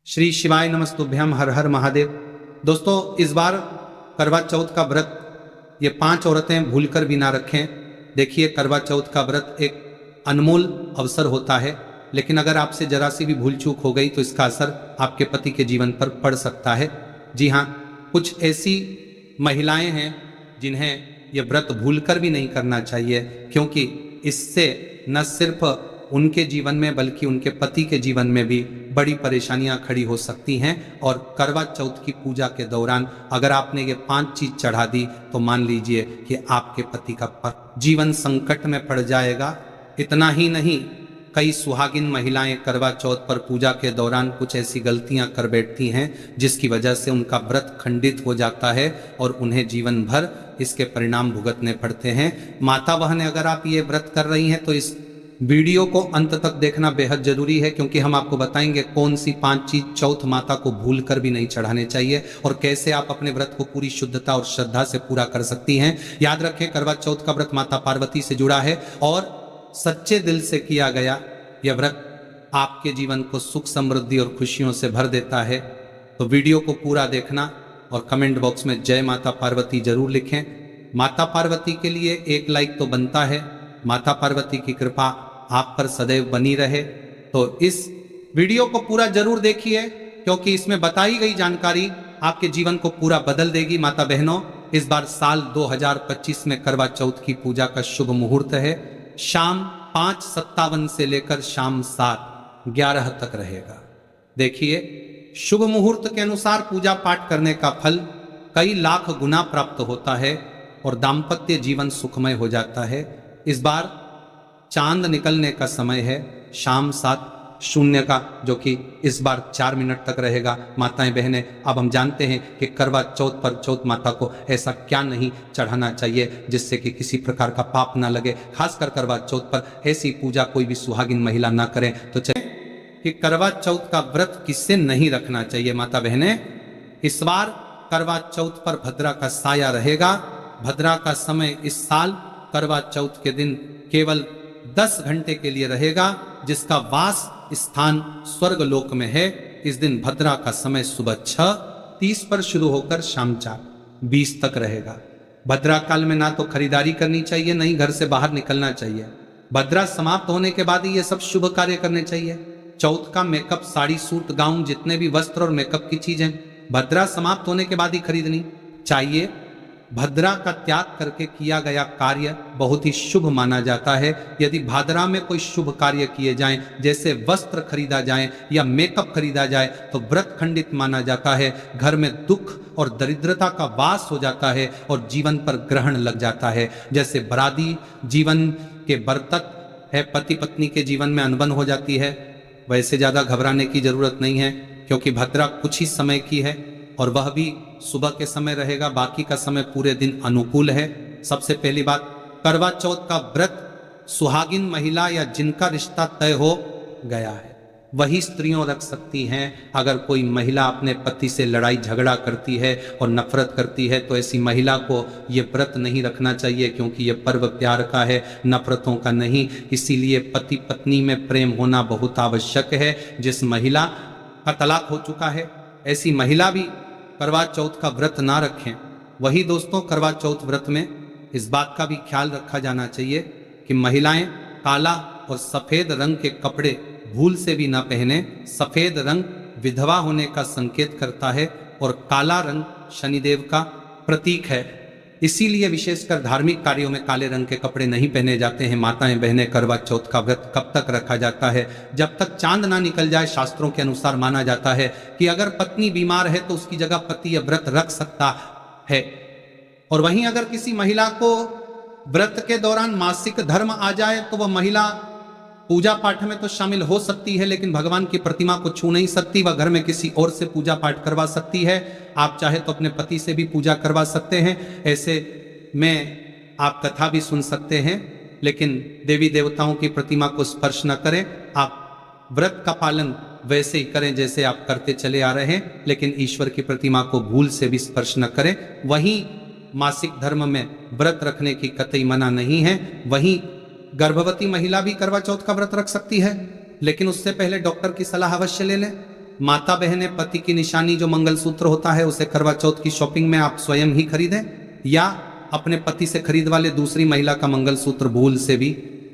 श्री शिवाय नमस्तुभ्यम, हर हर महादेव। दोस्तों, इस बार करवा चौथ का व्रत ये 5 औरतें भूलकर भी ना रखें। देखिए, करवा चौथ का व्रत एक अनमोल अवसर होता है, लेकिन अगर आपसे जरा सी भी भूल चूक हो गई तो इसका असर आपके पति के जीवन पर पड़ सकता है। जी हाँ, कुछ ऐसी महिलाएं हैं जिन्हें ये व्रत भूलकर भी नहीं करना चाहिए, क्योंकि इससे न सिर्फ उनके जीवन में बल्कि उनके पति के जीवन में भी बड़ी परेशानियां खड़ी हो सकती हैं। और करवा चौथ की पूजा के दौरान अगर आपने ये 5 चीज चढ़ा दी तो मान लीजिए कि आपके पति का जीवन संकट में पड़ जाएगा। इतना ही नहीं, कई सुहागिन महिलाएं करवा चौथ पर पूजा के दौरान कुछ ऐसी गलतियां कर बैठती हैं जिसकी वजह से उनका व्रत खंडित हो जाता है और उन्हें जीवन भर इसके परिणाम भुगतने पड़ते हैं। माता बहनें, अगर आप ये व्रत कर रही हैं तो इस वीडियो को अंत तक देखना बेहद जरूरी है, क्योंकि हम आपको बताएंगे कौन सी 5 चीज चौथ माता को भूलकर भी नहीं चढ़ाने चाहिए और कैसे आप अपने व्रत को पूरी शुद्धता और श्रद्धा से पूरा कर सकती हैं। याद रखें, करवा चौथ का व्रत माता पार्वती से जुड़ा है और सच्चे दिल से किया गया यह व्रत आपके जीवन को सुख, समृद्धि और खुशियों से भर देता है। तो वीडियो को पूरा देखना और कमेंट बॉक्स में जय माता पार्वती जरूर लिखें। माता पार्वती के लिए एक लाइक तो बनता है। माता पार्वती की कृपा आप पर सदैव बनी रहे। तो इस वीडियो को पूरा जरूर देखिए, क्योंकि इसमें बताई गई जानकारी आपके जीवन को पूरा बदल देगी। माता बहनों, इस बार साल 2025 में करवा चौथ की पूजा का शुभ मुहूर्त है। शाम 5:57 से लेकर शाम 7:11 तक रहेगा। देखिए, शुभ मुहूर्त के अनुसार पूजा पाठ करने का फल कई लाख गुना प्राप्त होता है और दाम्पत्य जीवन सुखमय हो जाता है। इस बार चांद निकलने का समय है शाम 7:00 का, जो कि इस बार 4 मिनट तक रहेगा। माताएं बहनें, अब हम जानते हैं कि करवा चौथ पर चौथ माता को ऐसा क्या नहीं चढ़ाना चाहिए जिससे कि किसी प्रकार का पाप ना लगे। खासकर करवा चौथ पर ऐसी पूजा कोई भी सुहागिन महिला ना करें। तो चलिए कि करवा चौथ का व्रत किससे नहीं रखना चाहिए। माता बहनें, इस बार करवा चौथ पर भद्रा का साया रहेगा। भद्रा का समय इस साल करवा चौथ के दिन केवल 10 घंटे के लिए रहेगा, जिसका वास स्थान स्वर्ग लोक में है। इस दिन भद्रा का समय सुबह 6:30 पर शुरू होकर शाम 4:20 तक रहेगा। भद्रा काल में ना तो खरीदारी करनी चाहिए, नहीं घर से बाहर निकलना चाहिए। भद्रा समाप्त होने के बाद ही ये सब शुभ कार्य करने चाहिए। चौथ का मेकअप, साड़ी, सूट, गाउन, जितने भी वस्त्र और मेकअप की चीजें भद्रा समाप्त होने के बाद ही खरीदनी चाहिए। भद्रा का त्याग करके किया गया कार्य बहुत ही शुभ माना जाता है। यदि भाद्रा में कोई शुभ कार्य किए जाएं, जैसे वस्त्र खरीदा जाए या मेकअप खरीदा जाए, तो व्रत खंडित माना जाता है। घर में दुख और दरिद्रता का वास हो जाता है और जीवन पर ग्रहण लग जाता है। जैसे बरादी जीवन के बरतक है, पति पत्नी के जीवन में अनबन हो जाती है, वैसे ज्यादा घबराने की जरूरत नहीं है, क्योंकि भद्रा कुछ ही समय की है और वह भी सुबह के समय रहेगा। बाकी का समय पूरे दिन अनुकूल है। सबसे पहली बात, करवा चौथ का व्रत सुहागिन महिला या जिनका रिश्ता तय हो गया है वही स्त्रियों रख सकती हैं। अगर कोई महिला अपने पति से लड़ाई झगड़ा करती है और नफरत करती है तो ऐसी महिला को ये व्रत नहीं रखना चाहिए, क्योंकि ये पर्व प्यार का है, नफरतों का नहीं। इसीलिए पति पत्नी में प्रेम होना बहुत आवश्यक है। जिस महिला का तलाक हो चुका है, ऐसी महिला भी करवा चौथ का व्रत ना रखें। वही दोस्तों, करवा चौथ व्रत में इस बात का भी ख्याल रखा जाना चाहिए कि महिलाएं काला और सफेद रंग के कपड़े भूल से भी ना पहने। सफेद रंग विधवा होने का संकेत करता है और काला रंग शनिदेव का प्रतीक है। इसीलिए विशेषकर धार्मिक कार्यों में काले रंग के कपड़े नहीं पहने जाते हैं। माताएं बहनें, करवा चौथ का व्रत कब तक रखा जाता है? जब तक चांद ना निकल जाए। शास्त्रों के अनुसार माना जाता है कि अगर पत्नी बीमार है तो उसकी जगह पति यह व्रत रख सकता है। और वहीं अगर किसी महिला को व्रत के दौरान मासिक धर्म आ जाए तो वह महिला पूजा पाठ में तो शामिल हो सकती है, लेकिन भगवान की प्रतिमा को छू नहीं सकती। वह घर में किसी और से पूजा पाठ करवा सकती है। आप चाहे तो अपने पति से भी पूजा करवा सकते हैं। ऐसे में आप कथा भी सुन सकते हैं, लेकिन देवी देवताओं की प्रतिमा को स्पर्श न करें। आप व्रत का पालन वैसे ही करें जैसे आप करते चले आ रहे हैं, लेकिन ईश्वर की प्रतिमा को भूल से भी स्पर्श न करें। वहीं मासिक धर्म में व्रत रखने की कतई मना नहीं है। वहीं गर्भवती महिला भी करवा चौथ का व्रत रख सकती है, लेकिन उससे पहले डॉक्टर की सलाह अवश्य ले लें। माता बहनें पति की निशानी जो मंगलसूत्र होता है उसे करवा चौथ की शॉपिंग में आप स्वयं ही खरीदें या अपने पति से खरीद वाले दूसरी महिला का मंगलसूत्र भूल से भी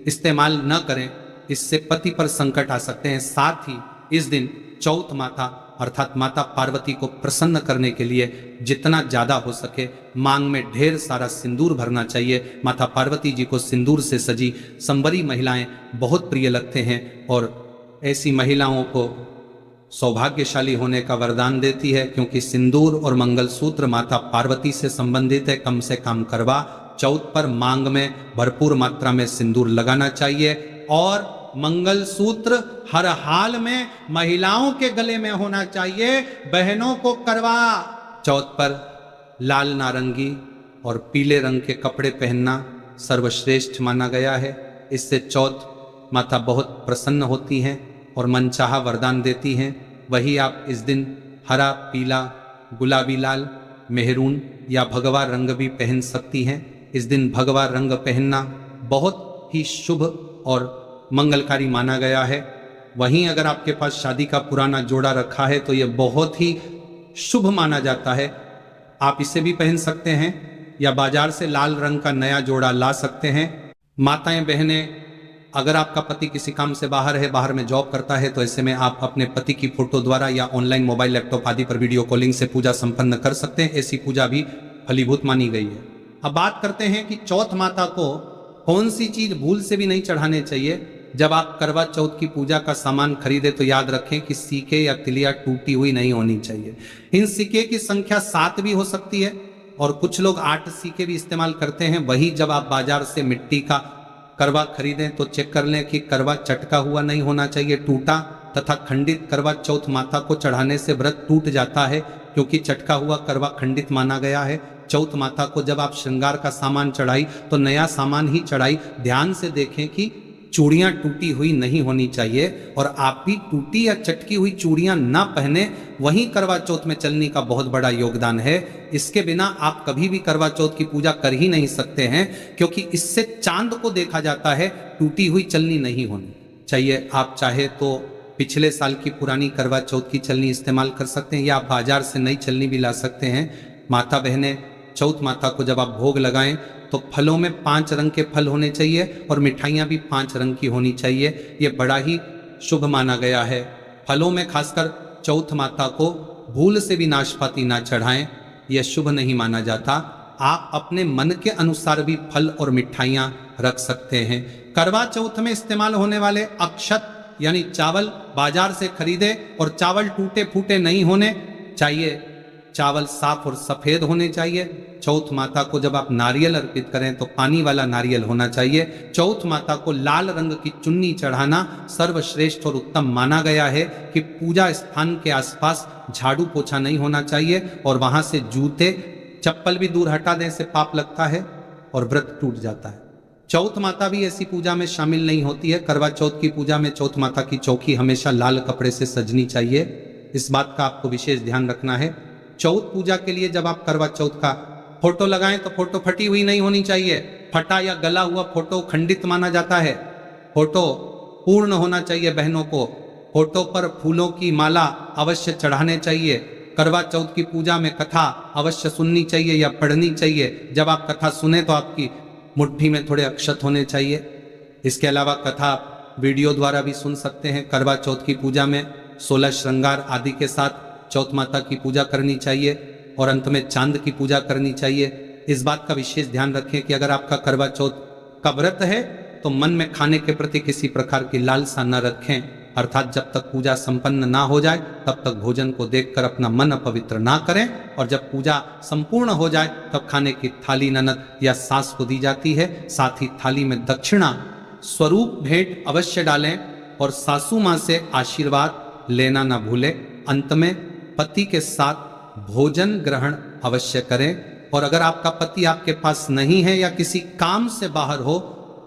इस्तेमाल न करें, इससे पति पर संकट आ सकते हैं। साथ ही इस दिन चौथ माता अर्थात माता पार्वती को प्रसन्न करने के लिए जितना ज्यादा हो सके मांग में ढेर सारा सिंदूर भरना चाहिए। माता पार्वती जी को सिंदूर से सजी संवरी महिलाएं बहुत प्रिय लगते हैं और ऐसी महिलाओं को सौभाग्यशाली होने का वरदान देती है, क्योंकि सिंदूर और मंगलसूत्र माता पार्वती से संबंधित है। कम से कम करवा चौथ पर मांग में भरपूर मात्रा में सिंदूर लगाना चाहिए और मंगलसूत्र हर हाल में महिलाओं के गले में होना चाहिए। बहनों को करवा चौथ पर लाल नारंगी और पीले रंग के कपड़े पहनना सर्वश्रेष्ठ माना गया है। इससे चौथ माता बहुत प्रसन्न होती हैं और मनचाहा वरदान देती हैं। वही आप इस दिन हरा, पीला, गुलाबी, लाल, मेहरून या भगवा रंग भी पहन सकती हैं। इस दिन भगवा रंग पहनना बहुत ही शुभ और मंगलकारी माना गया है। वहीं अगर आपके पास शादी का पुराना जोड़ा रखा है तो यह बहुत ही शुभ माना जाता है। आप इसे भी पहन सकते हैं या बाजार से लाल रंग का नया जोड़ा ला सकते हैं। माताएं बहनें, अगर आपका पति किसी काम से बाहर है, बाहर में जॉब करता है, तो ऐसे में आप अपने पति की फोटो द्वारा या ऑनलाइन मोबाइल, लैपटॉप आदि पर वीडियो कॉलिंग से पूजा संपन्न कर सकते हैं। ऐसी पूजा भी फलीभूत मानी गई है। अब बात करते हैं कि चौथ माता को कौन सी चीज भूल से भी नहीं चढ़ाने चाहिए। जब आप करवा चौथ की पूजा का सामान खरीदे तो याद रखें कि सिक्के या तिलिया टूटी हुई नहीं होनी चाहिए। इन सिक्के की संख्या 7 भी हो सकती है और कुछ लोग 8 सिक्के भी इस्तेमाल करते हैं। वही जब आप बाजार से मिट्टी का करवा खरीदें तो चेक कर लें कि करवा चटका हुआ नहीं होना चाहिए। टूटा तथा खंडित करवा चौथ माता को चढ़ाने से व्रत टूट जाता है, क्योंकि चटका हुआ करवा खंडित माना गया है। चौथ माता को जब आप श्रृंगार का सामान चढ़ाई तो नया सामान ही चढ़ाई। ध्यान से देखें कि चूड़ियां टूटी हुई नहीं होनी चाहिए और आप भी टूटी या चटकी हुई चूड़ियां ना पहने। वहीं करवा चौथ में चलनी का बहुत बड़ा योगदान है। इसके बिना आप कभी भी करवा चौथ की पूजा कर ही नहीं सकते हैं, क्योंकि इससे चांद को देखा जाता है। टूटी हुई चलनी नहीं होनी चाहिए। आप चाहे तो पिछले साल की पुरानी करवा चौथ की चलनी इस्तेमाल कर सकते हैं या आप बाजार से नई चलनी भी ला सकते हैं। माता बहनें, चौथ माता को जब आप भोग लगाएं तो फलों में 5 रंग के फल होने चाहिए और मिठाइयाँ भी 5 रंग की होनी चाहिए। ये बड़ा ही शुभ माना गया है। फलों में खासकर चौथ माता को भूल से भी नाशपाती ना चढ़ाएं, यह शुभ नहीं माना जाता। आप अपने मन के अनुसार भी फल और मिठाइयाँ रख सकते हैं। करवा चौथ में इस्तेमाल होने वाले अक्षत यानी चावल बाजार से खरीदे और चावल टूटे फूटे नहीं होने चाहिए। चावल साफ और सफेद होने चाहिए। चौथ माता को जब आप नारियल अर्पित करें तो पानी वाला नारियल होना चाहिए। चौथ माता को लाल रंग की चुन्नी चढ़ाना सर्वश्रेष्ठ और उत्तम माना गया है कि पूजा स्थान के आसपास झाड़ू पोछा नहीं होना चाहिए और वहां से जूते चप्पल भी दूर हटा दें, से पाप लगता है और व्रत टूट जाता है। चौथ माता भी ऐसी पूजा में शामिल नहीं होती है। करवा चौथ की पूजा में चौथ माता की चौकी हमेशा लाल कपड़े से सजनी चाहिए। इस बात का आपको विशेष ध्यान रखना है। चौथ पूजा के लिए जब आप करवा चौथ का फोटो लगाएं तो फोटो फटी हुई नहीं होनी चाहिए। फटा या गला हुआ फोटो खंडित माना जाता है। फोटो पूर्ण होना चाहिए। बहनों को फोटो पर फूलों की माला अवश्य चढ़ाने चाहिए। करवा चौथ की पूजा में कथा अवश्य सुननी चाहिए या पढ़नी चाहिए। जब आप कथा सुने तो आपकी मुट्ठी में थोड़े अक्षत होने चाहिए। इसके अलावा कथा वीडियो द्वारा भी सुन सकते हैं। करवा चौथ की पूजा में 16 श्रृंगार आदि के साथ चौथ माता की पूजा करनी चाहिए और अंत में चांद की पूजा करनी चाहिए। इस बात का विशेष ध्यान रखें कि अगर आपका करवा चौथ का व्रत है तो मन में खाने के प्रति किसी प्रकार की लालसा न रखें, अर्थात जब तक पूजा संपन्न ना हो जाए तब तक भोजन को देखकर अपना मन अपवित्र ना करें और जब पूजा संपूर्ण हो जाए तब खाने की थाली ननद या सास को दी जाती है। साथ ही थाली में दक्षिणा स्वरूप भेंट अवश्य डालें और सासू माँ से आशीर्वाद लेना ना भूलें। अंत में पति के साथ भोजन ग्रहण अवश्य करें और अगर आपका पति आपके पास नहीं है या किसी काम से बाहर हो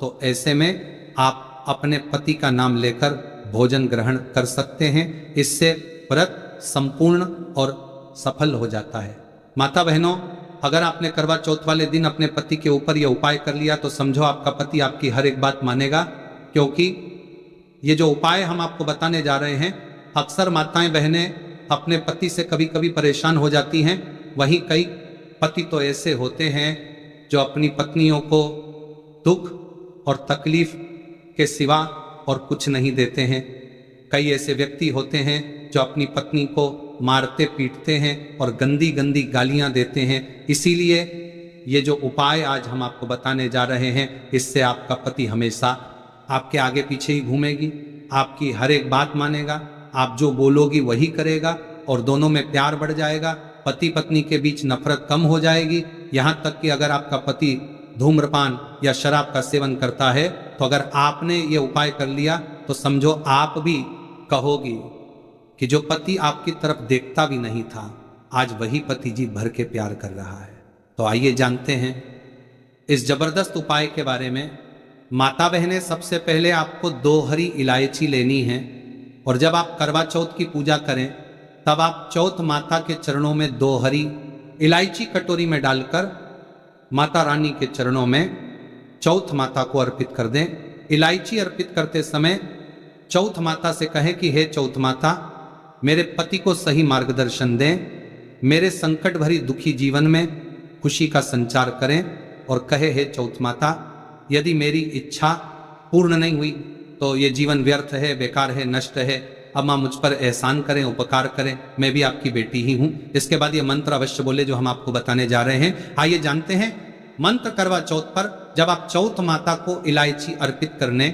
तो ऐसे में आप अपने पति का नाम लेकर भोजन ग्रहण कर सकते हैं। इससे व्रत संपूर्ण और सफल हो जाता है। माता बहनों, अगर आपने करवा चौथ वाले दिन अपने पति के ऊपर यह उपाय कर लिया तो समझो आपका पति आपकी हर एक बात मानेगा, क्योंकि ये जो उपाय हम आपको बताने जा रहे हैं अक्सर माताएं बहनें अपने पति से कभी कभी परेशान हो जाती हैं, वहीं कई पति तो ऐसे होते हैं जो अपनी पत्नियों को दुख और तकलीफ के सिवा और कुछ नहीं देते हैं। कई ऐसे व्यक्ति होते हैं जो अपनी पत्नी को मारते पीटते हैं और गंदी गंदी गालियां देते हैं। इसीलिए ये जो उपाय आज हम आपको बताने जा रहे हैं, इससे आपका पति हमेशा आपके आगे पीछे ही घूमेगी, आपकी हर एक बात मानेगा, आप जो बोलोगी वही करेगा और दोनों में प्यार बढ़ जाएगा, पति पत्नी के बीच नफरत कम हो जाएगी। यहाँ तक कि अगर आपका पति धूम्रपान या शराब का सेवन करता है तो अगर आपने ये उपाय कर लिया तो समझो आप भी कहोगी कि जो पति आपकी तरफ देखता भी नहीं था, आज वही पति जी भर के प्यार कर रहा है। तो आइए जानते हैं इस जबरदस्त उपाय के बारे में। माता बहनें, सबसे पहले आपको 2 हरी इलायची लेनी है और जब आप करवा चौथ की पूजा करें तब आप चौथ माता के चरणों में 2 हरी इलायची कटोरी में डालकर माता रानी के चरणों में चौथ माता को अर्पित कर दें। इलायची अर्पित करते समय चौथ माता से कहें कि हे चौथ माता, मेरे पति को सही मार्गदर्शन दें, मेरे संकट भरी दुखी जीवन में खुशी का संचार करें और कहे हे चौथ माता, यदि मेरी इच्छा पूर्ण नहीं हुई तो ये जीवन व्यर्थ है, बेकार है, नष्ट है। अब माँ मुझ पर एहसान करें, उपकार करें, मैं भी आपकी बेटी ही हूं। इसके बाद ये मंत्र अवश्य बोले जो हम आपको बताने जा रहे हैं। आइए जानते हैं मंत्र करवा चौथ पर। जब आप चौथ माता को इलायची अर्पित करने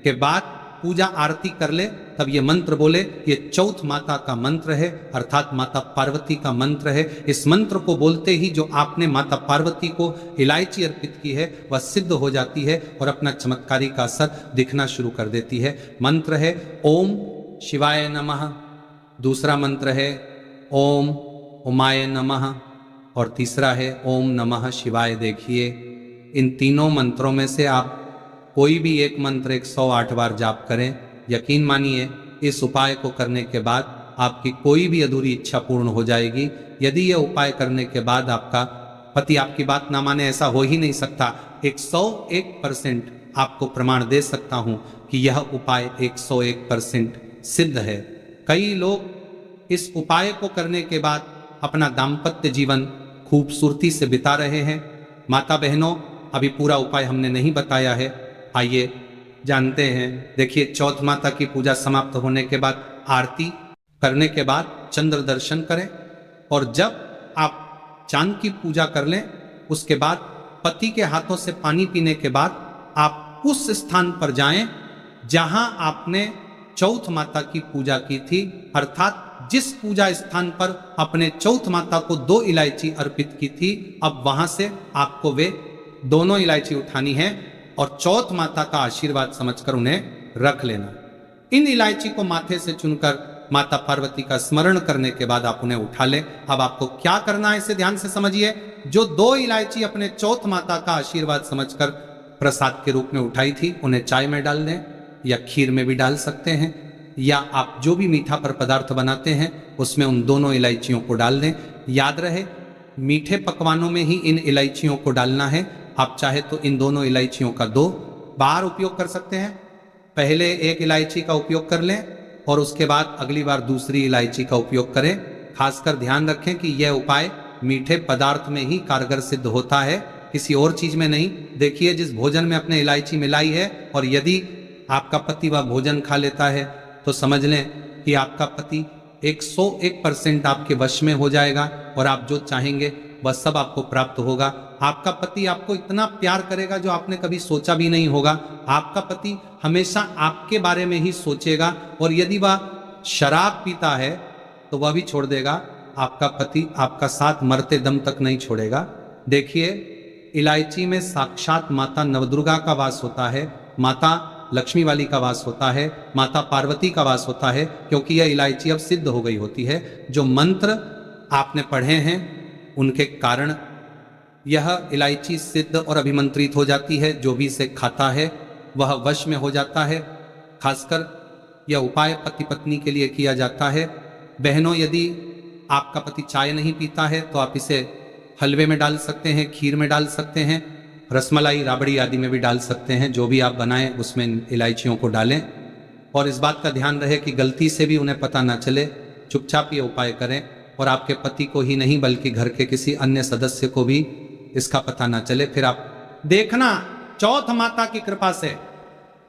के बाद पूजा आरती कर ले तब ये मंत्र बोले। ये चौथ माता का मंत्र है, अर्थात माता पार्वती का मंत्र है। इस मंत्र को बोलते ही जो आपने माता पार्वती को इलायची अर्पित की है वह सिद्ध हो जाती है और अपना चमत्कारी का असर दिखना शुरू कर देती है। मंत्र है ओम शिवाय नमः, दूसरा मंत्र है ओम उमाय नमः और तीसरा है ओम नमः शिवाय। देखिए इन तीनों मंत्रों में से आप कोई भी एक मंत्र 108 बार जाप करें। यकीन मानिए इस उपाय को करने के बाद आपकी कोई भी अधूरी इच्छा पूर्ण हो जाएगी। यदि यह उपाय करने के बाद आपका पति आपकी बात ना माने, ऐसा हो ही नहीं सकता। 101% आपको प्रमाण दे सकता हूं कि यह उपाय 101% सिद्ध है। कई लोग इस उपाय को करने के बाद अपना दाम्पत्य जीवन खूबसूरती से बिता रहे हैं। माता बहनों, अभी पूरा उपाय हमने नहीं बताया है, आइए जानते हैं। देखिए चौथ माता की पूजा समाप्त होने के बाद आरती करने के बाद चंद्र दर्शन करें और जब आप चांद की पूजा कर लें उसके बाद पति के हाथों से पानी पीने के बाद आप उस स्थान पर जाएं जहां आपने चौथ माता की पूजा की थी, अर्थात जिस पूजा स्थान पर अपने चौथ माता को 2 इलायची अर्पित की थी, अब वहां से आपको वे दोनों इलायची उठानी है और चौथ माता का आशीर्वाद समझकर उन्हें रख लेना। इन इलायची को माथे से चुनकर माता पार्वती का स्मरण करने के बाद आप उन्हें उठा लें। अब आपको क्या करना है इसे ध्यान से समझिए। जो 2 इलायची अपने चौथ माता का आशीर्वाद समझकर प्रसाद के रूप में उठाई थी, उन्हें चाय में डाल दें या खीर में भी डाल सकते हैं, या आप जो भी मीठा पर पदार्थ बनाते हैं उसमें उन दोनों इलायचियों को डाल दें। याद रहे मीठे पकवानों में ही इन इलायचियों को डालना है। आप चाहे तो इन दोनों इलायचियों का 2 बार उपयोग कर सकते हैं। पहले एक इलायची का उपयोग कर लें और उसके बाद अगली बार दूसरी इलायची का उपयोग करें। खासकर ध्यान रखें कि यह उपाय मीठे पदार्थ में ही कारगर सिद्ध होता है, किसी और चीज में नहीं। देखिए जिस भोजन में अपने इलायची मिलाई है और यदि आपका पति वह भोजन खा लेता है तो समझ लें कि आपका पति 101% आपके वश में हो जाएगा और आप जो चाहेंगे वह सब आपको प्राप्त होगा। आपका पति आपको इतना प्यार करेगा जो आपने कभी सोचा भी नहीं होगा। आपका पति हमेशा आपके बारे में ही सोचेगा और यदि वह शराब पीता है तो वह भी छोड़ देगा। आपका पति आपका साथ मरते दम तक नहीं छोड़ेगा। देखिए इलायची में साक्षात माता नवदुर्गा का वास होता है, माता लक्ष्मी वाली का वास होता है, माता पार्वती का वास होता है, क्योंकि यह इलायची अब सिद्ध हो गई होती है। जो मंत्र आपने पढ़े हैं उनके कारण यह इलायची सिद्ध और अभिमंत्रित हो जाती है। जो भी इसे खाता है वह वश में हो जाता है। खासकर यह उपाय पति पत्नी के लिए किया जाता है। बहनों, यदि आपका पति चाय नहीं पीता है तो आप इसे हलवे में डाल सकते हैं, खीर में डाल सकते हैं, रसमलाई राबड़ी आदि में भी डाल सकते हैं। जो भी आप बनाएं उसमें इलायचियों को डालें और इस बात का ध्यान रहे कि गलती से भी उन्हें पता ना चले, चुपचाप ये उपाय करें और आपके पति को ही नहीं बल्कि घर के किसी अन्य सदस्य को भी इसका पता ना चले। फिर आप देखना चौथ माता की कृपा से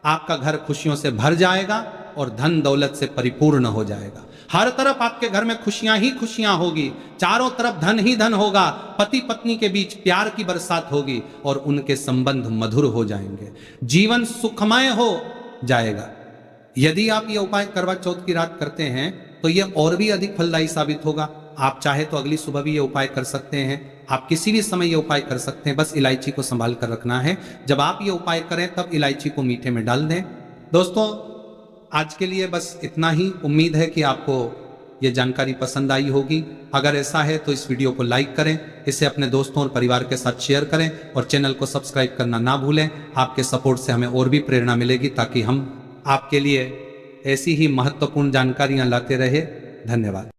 आपका घर खुशियों से भर जाएगा और धन दौलत से परिपूर्ण हो जाएगा। हर तरफ आपके घर में खुशियां ही खुशियां होगी, चारों तरफ धन ही धन होगा, पति पत्नी के बीच प्यार की बरसात होगी और उनके संबंध मधुर हो जाएंगे, जीवन सुखमय हो जाएगा। यदि आप ये उपाय करवा चौथ की रात करते हैं तो ये और भी अधिक फलदायी साबित होगा। आप चाहे तो अगली सुबह भी ये उपाय कर सकते हैं, आप किसी भी समय ये उपाय कर सकते हैं, बस इलायची को संभाल कर रखना है। जब आप ये उपाय करें तब इलायची को मीठे में डाल दें। दोस्तों आज के लिए बस इतना ही। उम्मीद है कि आपको ये जानकारी पसंद आई होगी। अगर ऐसा है तो इस वीडियो को लाइक करें, इसे अपने दोस्तों और परिवार के साथ शेयर करें और चैनल को सब्सक्राइब करना ना भूलें। आपके सपोर्ट से हमें और भी प्रेरणा मिलेगी ताकि हम आपके लिए ऐसी ही महत्वपूर्ण जानकारियां लाते रहे। धन्यवाद।